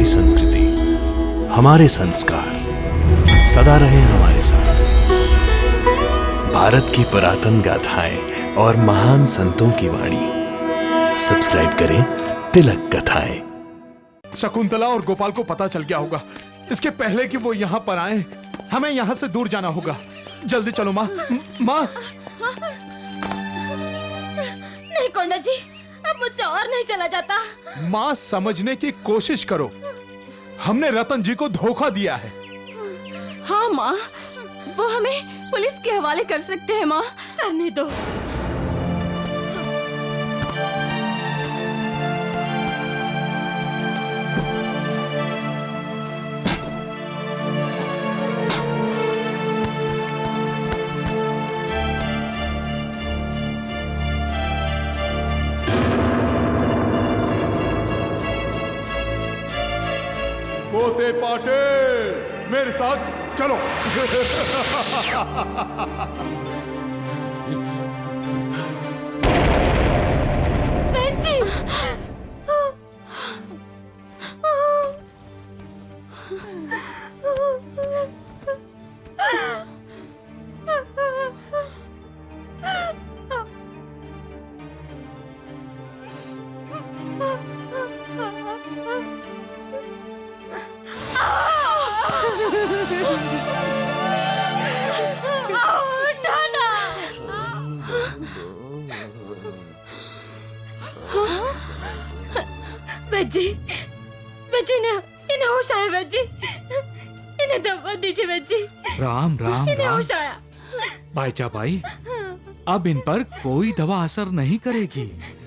हमारी संस्कृति, हमारे संस्कार सदा रहे हमारे साथ। भारत की पुरातन गाथाएं और महान संतों की वाणी। सब्सक्राइब करें तिलक कथाएं। शकुंतला और गोपाल को पता चल गया होगा। इसके पहले कि वो यहाँ पर आए, हमें यहाँ से दूर जाना होगा। जल्दी चलो माँ। माँ नहीं कोंडा जी, अब मुझसे और नहीं चला जाता। माँ, समझने की कोशिश करो। हमने रतन जी को धोखा दिया है। हाँ माँ, वो हमें पुलिस के हवाले कर सकते हैं माँ। करने दो। गोते पाटिल, मेरे साथ चलो। बहन जी। बेजी, बेजी ने इन्हें होश आया। बेजी, इन्हें दवा दीजिए। बेजी, राम राम इन्हें राम। होश आया। बाईचा बाई, अब इन पर कोई दवा असर नहीं करेगी।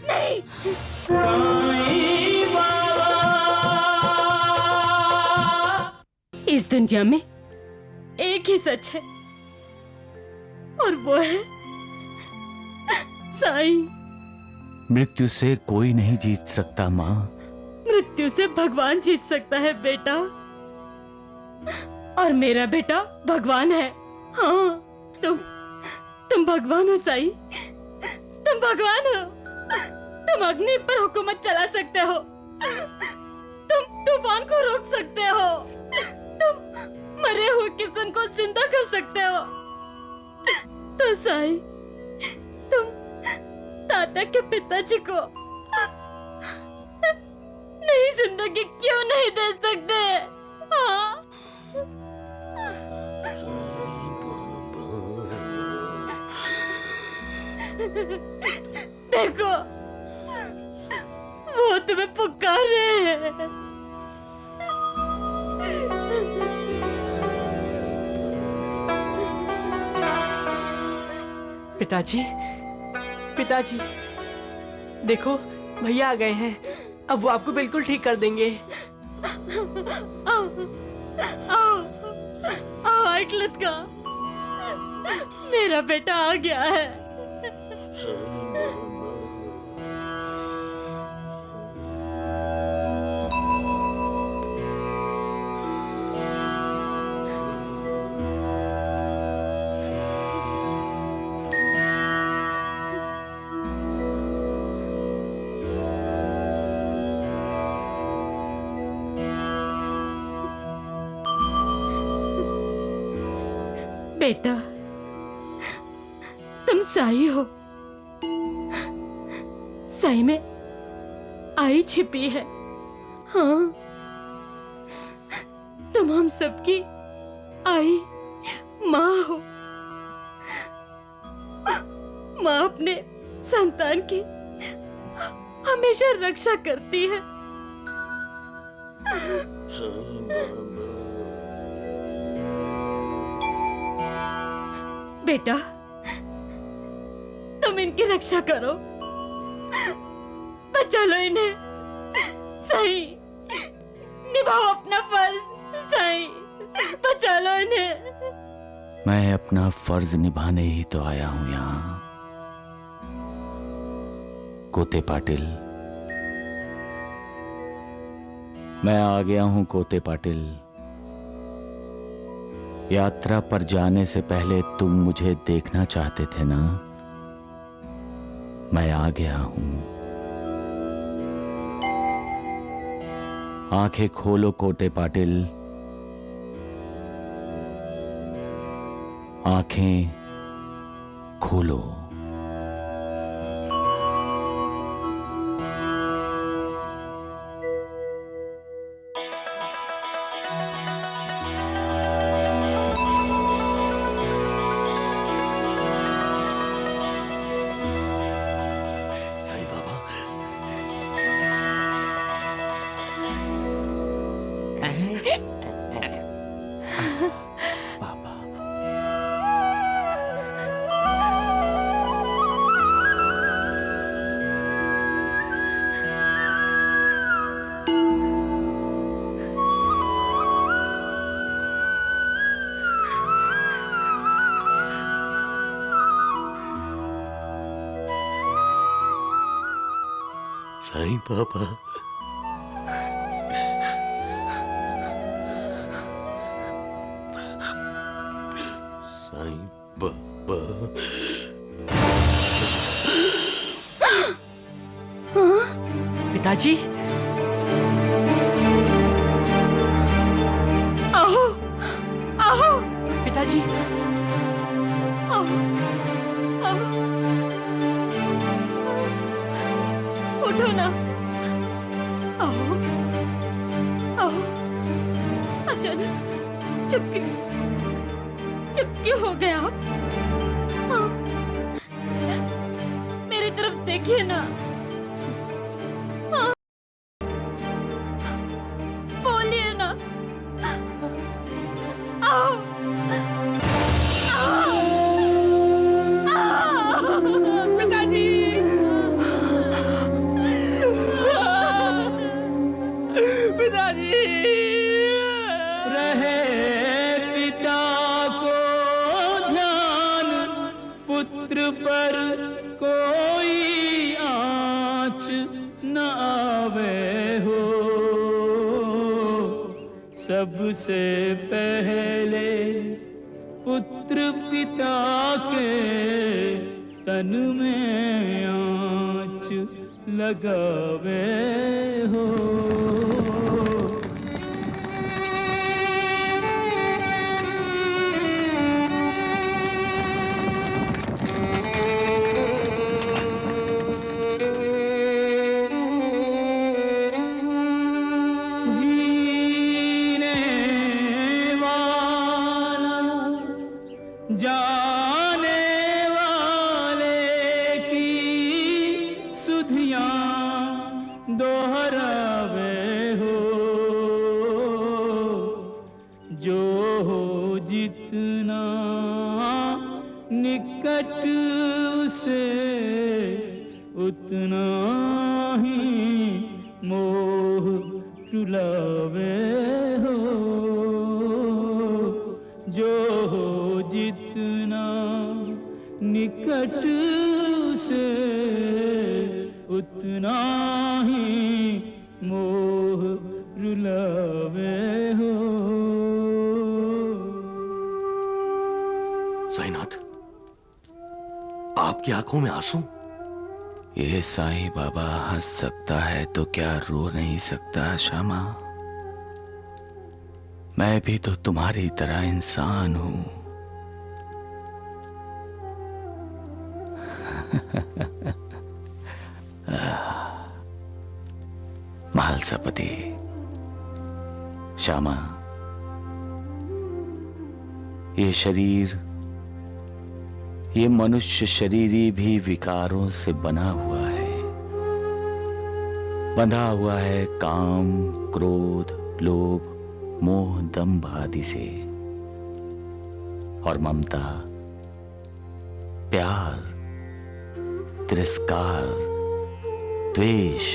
नहीं। इस दुनिया में एक ही सच है और वो है साईं। मृत्यु से कोई नहीं जीत सकता माँ। मृत्यु से भगवान जीत सकता है बेटा, और मेरा बेटा भगवान है। हाँ, तुम भगवान हो साईं। तुम भगवान हो। तुम अग्नि पर हुकूमत चला सकते हो। तुम तूफान को रोक सकते हो। तुम मरे हुए किसान को जिंदा कर सकते हो। तो साईं, तुम ताता के पिताजी को नई जिंदगी क्यों नहीं दे सकते? हाँ? देखो, वो तुम्हें पुकार रहे हैं। पिताजी, पिताजी, देखो भैया आ गए हैं। अब वो आपको बिल्कुल ठीक कर देंगे। आओ, आओ, आओ अकलत का, मेरा बेटा आ गया है। बेटा, तुम साई हो। साई में आई छिपी है। हाँ, तुम हम सबकी आई माँ हो। माँ अपने संतान की हमेशा रक्षा करती है। बेटा, तुम इनकी रक्षा करो। बचा लो इन्हें। सही, निभाओ अपना फर्ज। सही, बचा लो इन्हें। मैं अपना फर्ज निभाने ही तो आया हूं यहाँ। कोते पाटिल, मैं आ गया हूं कोते पाटिल। यात्रा पर जाने से पहले तुम मुझे देखना चाहते थे ना? मैं आ गया हूं। आंखें खोलो कोटे पाटिल, आंखें खोलो। साईं बाबा, बाबा, साईं बाबा, साईं बाबा, पिताजी, आओ आओ पिताजी, आओ आओ, उठो ना, आओ आओ। अचानक चुप क्यों हो गए आप? हाँ, मेरी तरफ देखिए ना। हाँ, बोलिए ना। आओ आओ आओ। पिताजी, पिताजी। रहे पिता को ध्यान, पुत्र पर कोई आँच न आवे हो। सबसे पहले पुत्र पिता के तन में आँच लगावे हो। जीने वाला जाने वाले की सुधियां दोहरावे हो। जो हो जितना निकट उसे उतना ही मोह रुलावे हो। जो हो जितना निकट से उतना ही मोह रुलावे हो। साईनाथ, आपकी आंखों में आंसू? ये साईं बाबा हंस सकता है तो क्या रो नहीं सकता श्यामा? मैं भी तो तुम्हारी तरह इंसान हूं। महालसापति, श्यामा, ये शरीर, ये मनुष्य शरीरी भी विकारों से बना हुआ है। बंधा हुआ है काम, क्रोध, लोभ, मोह, दंभ आदि से। और ममता, प्यार, तिरस्कार, द्वेष,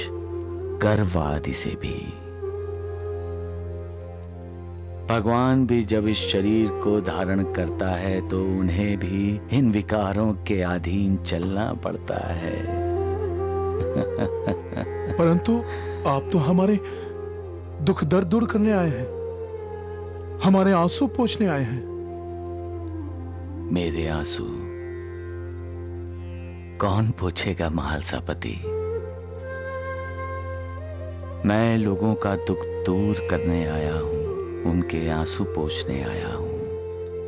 गर्व आदि से भी। भगवान भी जब इस शरीर को धारण करता है तो उन्हें भी इन विकारों के अधीन चलना पड़ता है। परंतु आप तो हमारे दुख दर्द दूर करने आए हैं, हमारे आंसू पोंछने आए हैं। मेरे आंसू कौन पोछेगा महालसापति? मैं लोगों का दुख दूर करने आया हूं, उनके आंसू पोंछने आया हूं,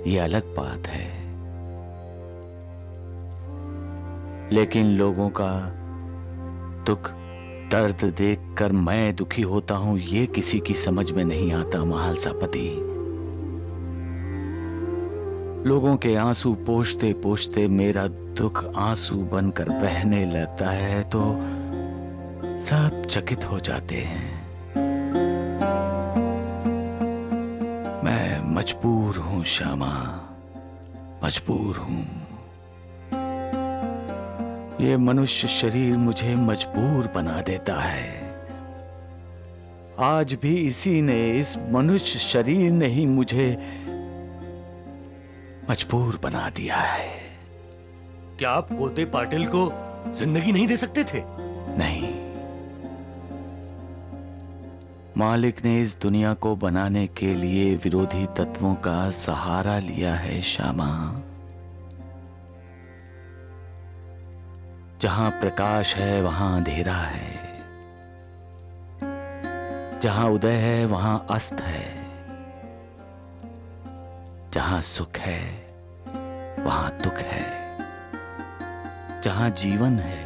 ये अलग बात है। लेकिन लोगों का दुख दर्द देखकर मैं दुखी होता हूं, ये किसी की समझ में नहीं आता महालसापति। लोगों के आंसू पोंछते पोंछते मेरा दुख आंसू बनकर बहने लगता है तो सब चकित हो जाते हैं। मैं मजबूर हूं श्यामा, मजबूर हूं। ये मनुष्य शरीर मुझे मजबूर बना देता है। आज भी इसी ने, इस मनुष्य शरीर ने ही मुझे मजबूर बना दिया है। क्या आप कोते पाटिल को जिंदगी नहीं दे सकते थे? नहीं, मालिक ने इस दुनिया को बनाने के लिए विरोधी तत्वों का सहारा लिया है श्यामा। जहां प्रकाश है वहां अंधेरा है, जहां उदय है वहां अस्त है, जहां सुख है वहां दुख है, जहां जीवन है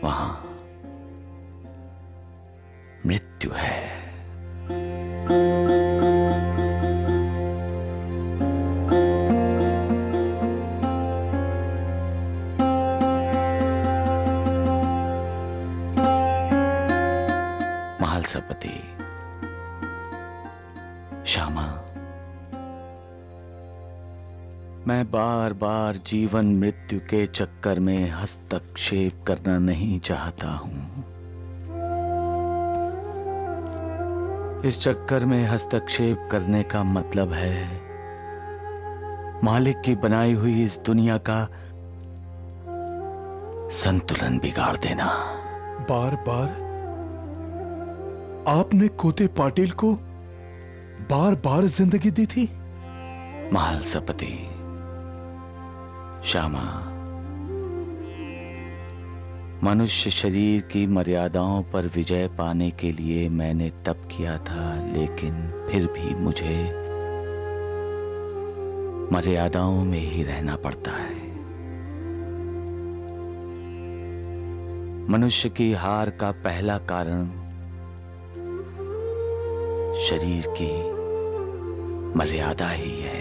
वहां मृत्यु है। महालसापति, श्यामा, मैं बार बार जीवन मृत्यु के चक्कर में हस्तक्षेप करना नहीं चाहता हूं। इस चक्कर में हस्तक्षेप करने का मतलब है मालिक की बनाई हुई इस दुनिया का संतुलन बिगाड़ देना। बार बार आपने कोते पाटिल को बार बार जिंदगी दी थी। महालसापति, श्यामा, मनुष्य शरीर की मर्यादाओं पर विजय पाने के लिए मैंने तप किया था, लेकिन फिर भी मुझे मर्यादाओं में ही रहना पड़ता है। मनुष्य की हार का पहला कारण शरीर की मर्यादा ही है।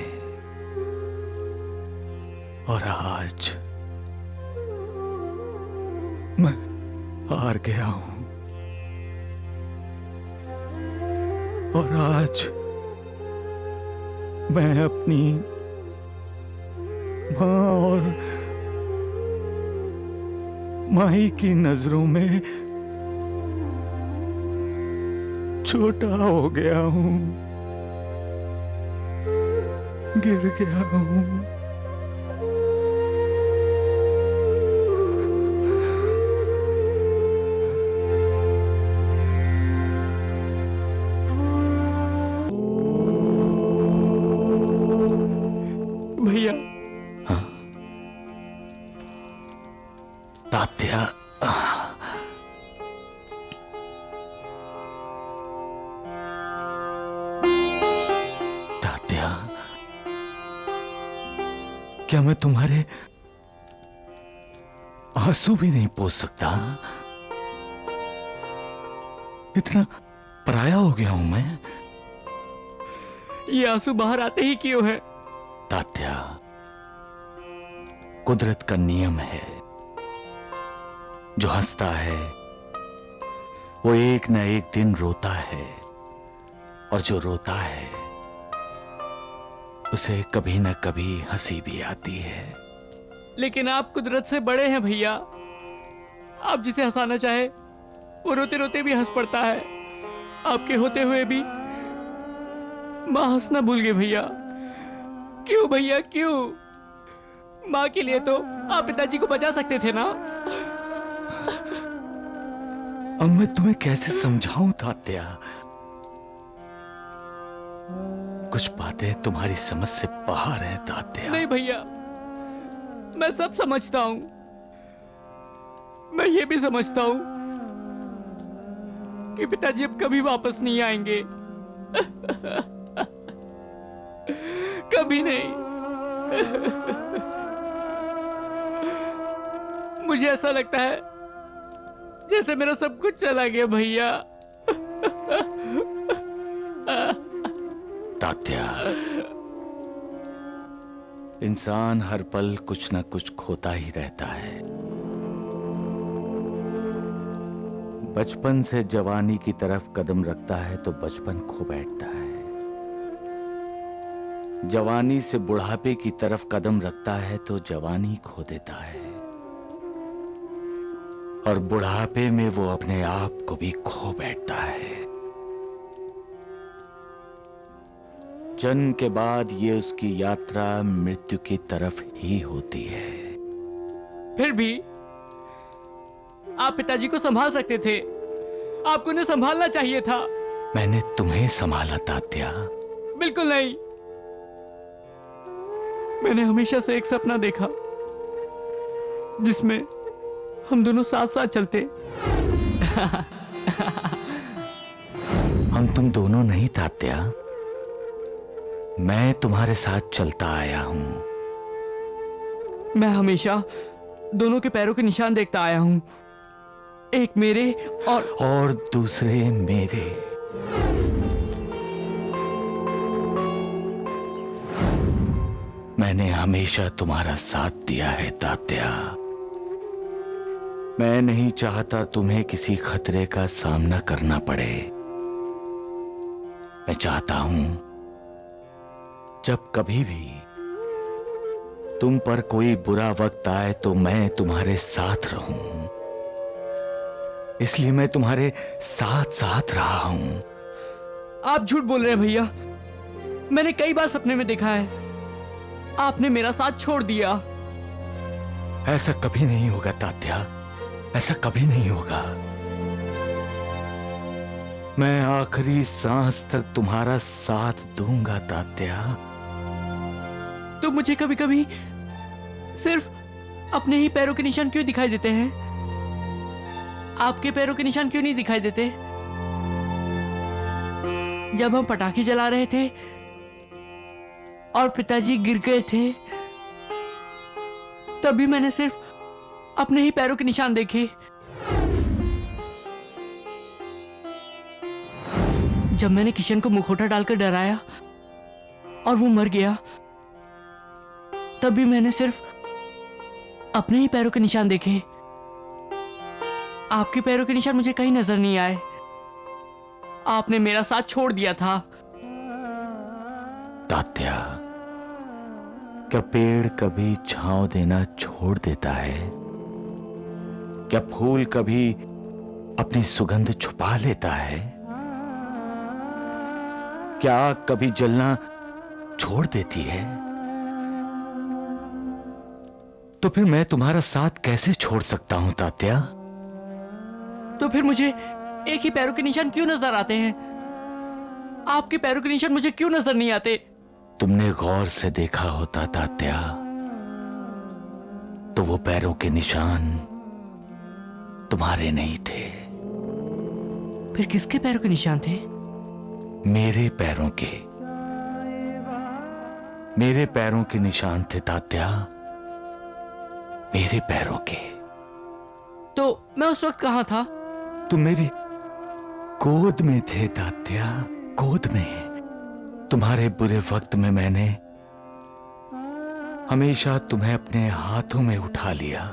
और आज मैं हार गया हूं, और आज मैं अपनी मां और माई की नजरों में छोटा हो गया हूं, गिर गया हूं। भैया, तात्या, तात्या, क्या मैं तुम्हारे आंसू भी नहीं पोंछ सकता? इतना पराया हो गया हूं मैं। ये आंसू बाहर आते ही क्यों है? तात्या, कुदरत का नियम है, जो हंसता है वो एक न एक दिन रोता है, और जो रोता है उसे कभी न कभी हंसी भी आती है। लेकिन आप कुदरत से बड़े हैं भैया। आप जिसे हंसाना चाहे वो रोते रोते भी हंस पड़ता है। आपके होते हुए भी माँ हंसना भूल गए भैया। क्यों भैया, क्यों? माँ के लिए तो आप पिताजी को बचा सकते थे ना। अब मैं तुम्हें कैसे समझाऊं तात्या? कुछ बातें तुम्हारी समझ से बाहर हैं तात्या। नहीं भैया, मैं सब समझता हूं। मैं ये भी समझता हूं कि पिताजी अब कभी वापस नहीं आएंगे। कभी नहीं। मुझे ऐसा लगता है जैसे मेरा सब कुछ चला गया भैया। तात्या, इंसान हर पल कुछ न कुछ खोता ही रहता है। बचपन से जवानी की तरफ कदम रखता है तो बचपन खो बैठता है। जवानी से बुढ़ापे की तरफ कदम रखता है तो जवानी खो देता है, और बुढ़ापे में वो अपने आप को भी खो बैठता है। जन्म के बाद ये उसकी यात्रा मृत्यु की तरफ ही होती है। फिर भी आप पिताजी को संभाल सकते थे। आपको उन्हें संभालना चाहिए था। मैंने तुम्हें संभाला तात्या। बिल्कुल नहीं। मैंने हमेशा से एक सपना देखा जिसमें हम दोनों साथ साथ चलते। हम तुम दोनों नहीं तात्या, मैं तुम्हारे साथ चलता आया हूं। मैं हमेशा दोनों के पैरों के निशान देखता आया हूं, एक मेरे और दूसरे मेरे। मैंने हमेशा तुम्हारा साथ दिया है तात्या। मैं नहीं चाहता तुम्हें किसी खतरे का सामना करना पड़े। मैं चाहता हूं जब कभी भी तुम पर कोई बुरा वक्त आए तो मैं तुम्हारे साथ रहूं। इसलिए मैं तुम्हारे साथ साथ रहा हूं। आप झूठ बोल रहे हैं भैया। मैंने कई बार सपने में देखा है आपने मेरा साथ छोड़ दिया। ऐसा कभी नहीं होगा तात्या, ऐसा कभी नहीं होगा। मैं आखिरी सांस तक तुम्हारा साथ दूंगा तात्या। तो मुझे कभी कभी सिर्फ अपने ही पैरों के निशान क्यों दिखाई देते हैं? आपके पैरों के निशान क्यों नहीं दिखाई देते? जब हम पटाखे जला रहे थे और पिताजी गिर गए थे तभी मैंने सिर्फ अपने ही पैरों के निशान देखे। जब मैंने किशन को मुखौटा डालकर डराया और वो मर गया तभी मैंने सिर्फ अपने ही पैरों के निशान देखे। आपके पैरों के निशान मुझे कहीं नजर नहीं आए। आपने मेरा साथ छोड़ दिया था। तात्या, क्या पेड़ कभी छांव देना छोड़ देता है? क्या फूल कभी अपनी सुगंध छुपा लेता है? क्या आग कभी जलना छोड़ देती है? तो फिर मैं तुम्हारा साथ कैसे छोड़ सकता हूं तात्या? तो फिर मुझे एक ही पैरों के निशान क्यों नजर आते हैं? आपके पैरों के निशान मुझे क्यों नजर नहीं आते? तुमने गौर से देखा होता तात्या तो वो पैरों के निशान तुम्हारे नहीं थे। फिर किसके पैरों के निशान थे? मेरे पैरों के। मेरे पैरों के निशान थे तात्या, मेरे पैरों के। तो मैं उस वक्त कहां था? तुम मेरी गोद में थे तात्या, गोद में। तुम्हारे बुरे वक्त में मैंने हमेशा तुम्हें अपने हाथों में उठा लिया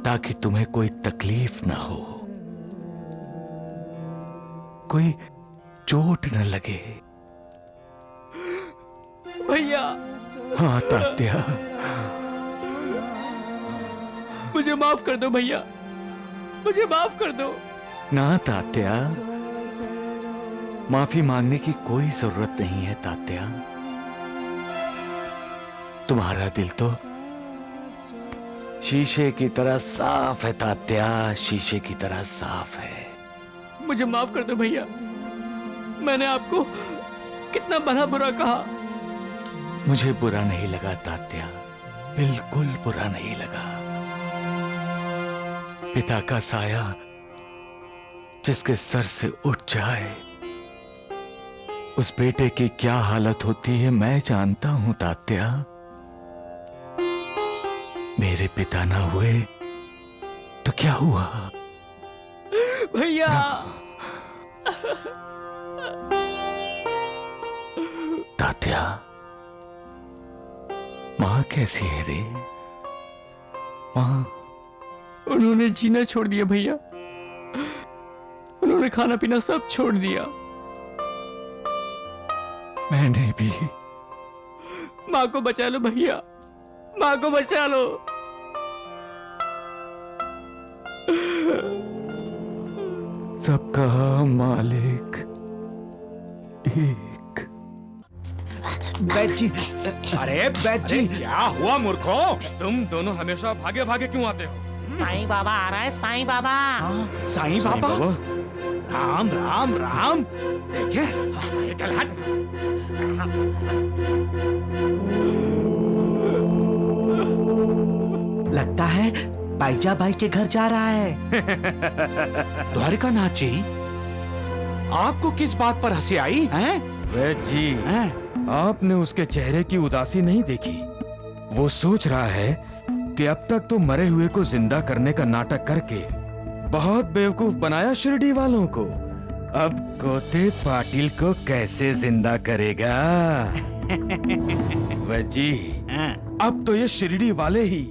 ताकि तुम्हें कोई तकलीफ ना हो, कोई चोट न लगे। भैया, हाँ तात्या, मुझे माफ कर दो भैया, मुझे माफ कर दो। ना तात्या, माफी मांगने की कोई जरूरत नहीं है तात्या। तुम्हारा दिल तो शीशे की तरह साफ है तात्या, शीशे की तरह साफ है। मुझे माफ कर दो भैया। मैंने आपको कितना भला बुरा कहा। मुझे बुरा नहीं लगा तात्या, बिल्कुल बुरा नहीं लगा। पिता का साया जिसके सर से उठ जाए, उस बेटे की क्या हालत होती है मैं जानता हूं तात्या। मेरे पिता ना हुए तो क्या हुआ? भैया तात्या, मां कैसी है रे? मां उन्होंने जीना छोड़ दिया भैया, उन्होंने खाना पीना सब छोड़ दिया। मैंने भी। माँ को बचा लो भैया, माँ को बचा लो। सबका मालिक एक। बैद जी, अरे बैद जी, क्या हुआ मूर्खों? तुम दोनों हमेशा भागे भागे क्यों आते हो? साईं बाबा आ रहा है, साईं बाबा। साईं बाबा? राम राम राम। देखे, चल हट। लगता है बाईजा बाई के घर जा रहा है। द्वारिका नाथ जी, आपको किस बात पर हंसी आई हैं? वैद जी, आपने उसके चेहरे की उदासी नहीं देखी? वो सोच रहा है कि अब तक तो मरे हुए को जिंदा करने का नाटक करके बहुत बेवकूफ बनाया शिरडी वालों को। अब गोते पाटिल को कैसे जिंदा करेगा? वैद जी, अब तो ये शिरडी वाले ही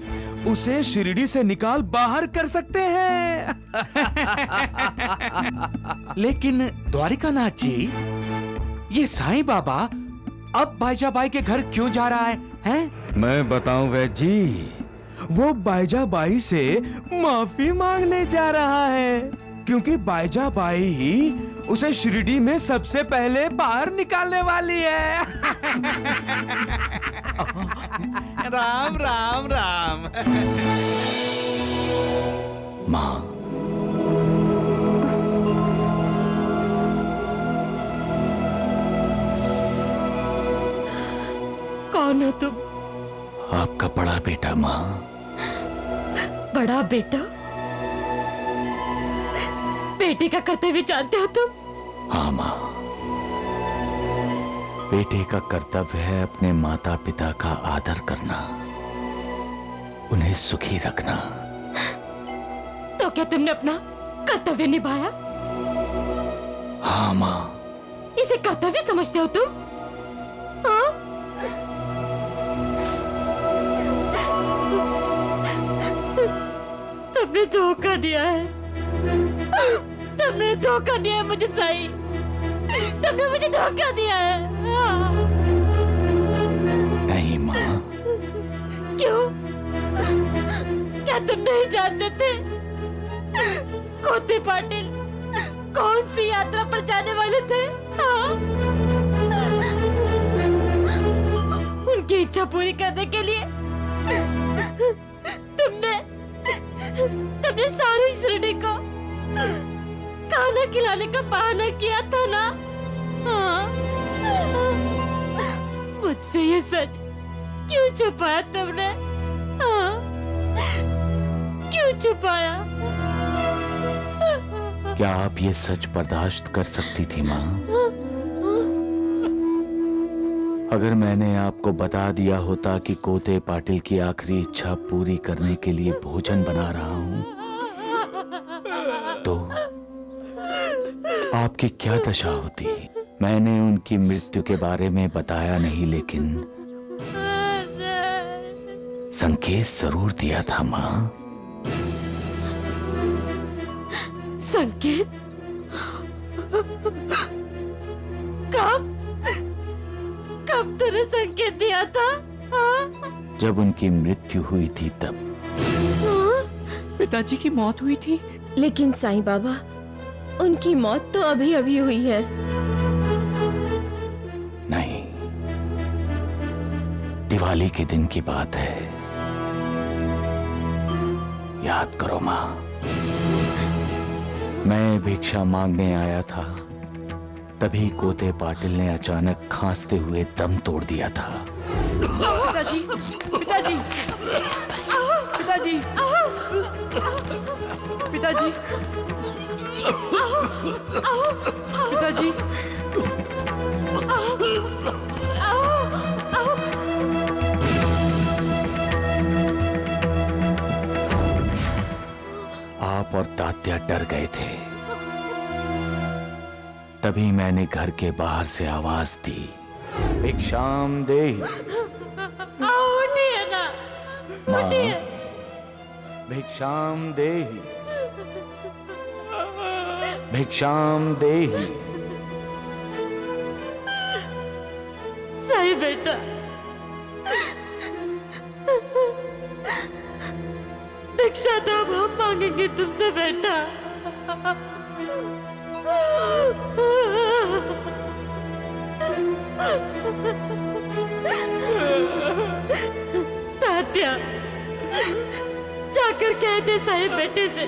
उसे शिरडी से निकाल बाहर कर सकते हैं। लेकिन द्वारिका नाथ जी, ये साईं बाबा अब बाईजा बाई के घर क्यों जा रहा है? हैं? मैं बताऊं वैद जी, वो बाईजा बाई से माफी मांगने जा रहा है, क्योंकि बाईजा बाई ही उसे शिरडी में सबसे पहले बाहर निकालने वाली है। राम राम राम। मां, कौन हो तुम? आपका बड़ा बेटा। मां, बड़ा बेटा? बेटे का कर्तव्य जानते हो तुम? हाँ मां, बेटे का कर्तव्य है अपने माता पिता का आदर करना, उन्हें सुखी रखना। तो क्या तुमने अपना कर्तव्य निभाया? हाँ मां। इसे कर्तव्य समझते हो तुम? हाँ? तुमने धोखा दिया है, तुमने धोखा दिया है मुझे साईं, तुमने मुझे धोखा दिया है। हाँ। नहीं मां। क्यों? क्या तुम नहीं जानते थे गोते पाटिल कौन सी यात्रा पर जाने वाले थे? हाँ? उनकी इच्छा पूरी करने के लिए तुमने सारी शिरडी को खाना खिलाने का बहाना किया था ना? हाँ? मुझसे ये सच क्यों छुपाया तुमने? हाँ? क्यों छुपाया? क्या आप ये सच बर्दाश्त कर सकती थी मां? अगर मैंने आपको बता दिया होता कि गोते पाटिल की आखिरी इच्छा पूरी करने के लिए भोजन बना रहा हूं, तो आपकी क्या दशा होती? मैंने उनकी मृत्यु के बारे में बताया नहीं, लेकिन संकेत जरूर दिया था मां। संकेत? कब तूने संकेत दिया था? हाँ? जब उनकी मृत्यु हुई थी तब। हाँ? पिताजी की मौत हुई थी? लेकिन साईं बाबा, उनकी मौत तो अभी अभी हुई है। नहीं, दिवाली के दिन की बात है, याद करो मां। मैं भिक्षा मांगने आया था, तभी गोते पाटिल ने अचानक खांसते हुए दम तोड़ दिया था। पिताजी, पिताजी, पिताजी, पिताजी, पिताजी आप और तात्या डर गए थे, तभी मैंने घर के बाहर से आवाज दी, भिक्षाम देहि। उठिए ना, मां, उठिए। भिक्षाम देहि, भिक्षाम देहि। सही बेटा, भिक्षा तो अब हम मांगेंगे तुमसे बेटा। तात्या, जाकर कह दे साहिब बेटे से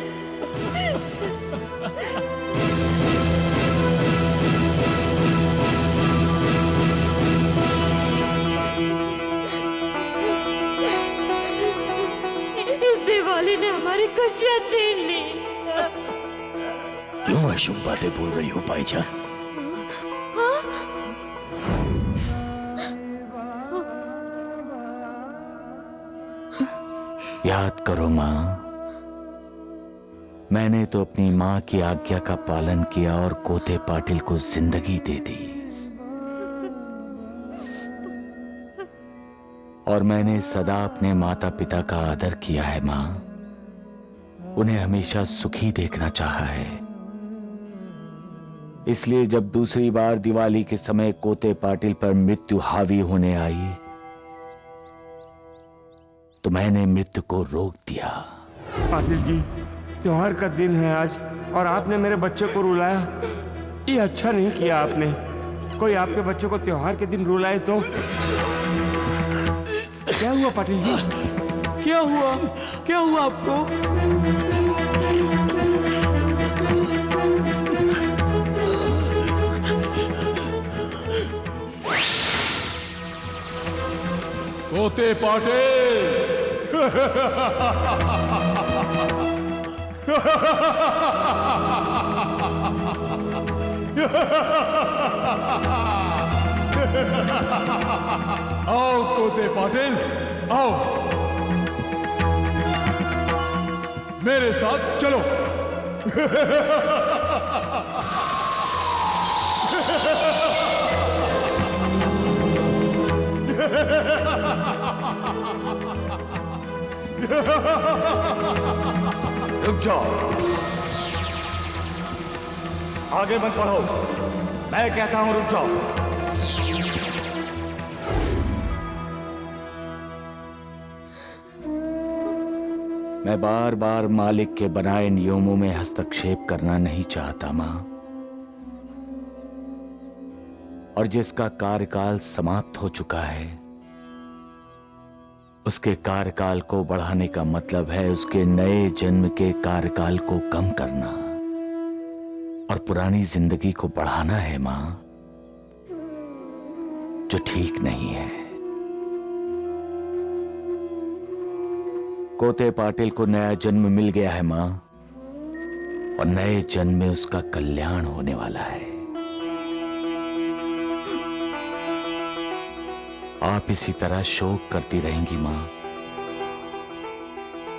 इस दिवाली ने हमारी खुशियां छीन ली। क्यों अशुभ बातें बोल रही हो पाईजा? याद करो मां, मैंने तो अपनी मां की आज्ञा का पालन किया और कोते पाटिल को जिंदगी दे दी। और मैंने सदा अपने माता पिता का आदर किया है मां, उन्हें हमेशा सुखी देखना चाहा है। इसलिए जब दूसरी बार दिवाली के समय कोते पाटिल पर मृत्यु हावी होने आई तो मैंने मृत्यु को रोक दिया। पाटिल जी, त्योहार का दिन है आज और आपने मेरे बच्चे को रुलाया। ये अच्छा नहीं किया आपने। कोई आपके बच्चे को त्योहार के दिन रुलाए तो क्या हुआ पाटिल जी? क्या हुआ? क्या हुआ आपको? कोते पाटिल, आओ कोते पाटिल, आओ मेरे साथ चलो। रुक जाओ, आगे मत बढ़ो, मैं कहता हूं रुक जाओ। मैं बार बार मालिक के बनाए नियमों में हस्तक्षेप करना नहीं चाहता मां, और जिसका कार्यकाल समाप्त हो चुका है उसके कार्यकाल को बढ़ाने का मतलब है उसके नए जन्म के कार्यकाल को कम करना और पुरानी जिंदगी को बढ़ाना है मां, जो ठीक नहीं है। कोते पाटिल को नया जन्म मिल गया है मां, और नए जन्म में उसका कल्याण होने वाला है। आप इसी तरह शोक करती रहेंगी मां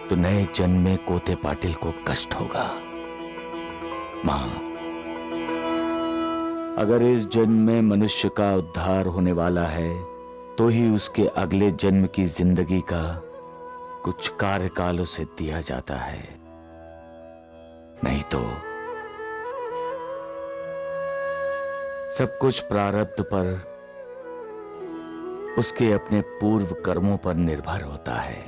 तो नए जन्म में कोते पाटिल को कष्ट होगा। मां, अगर इस जन्म में मनुष्य का उद्धार होने वाला है तो ही उसके अगले जन्म की जिंदगी का कुछ कार्यकाल उसे दिया जाता है, नहीं तो सब कुछ प्रारब्ध पर, उसके अपने पूर्व कर्मों पर निर्भर होता है।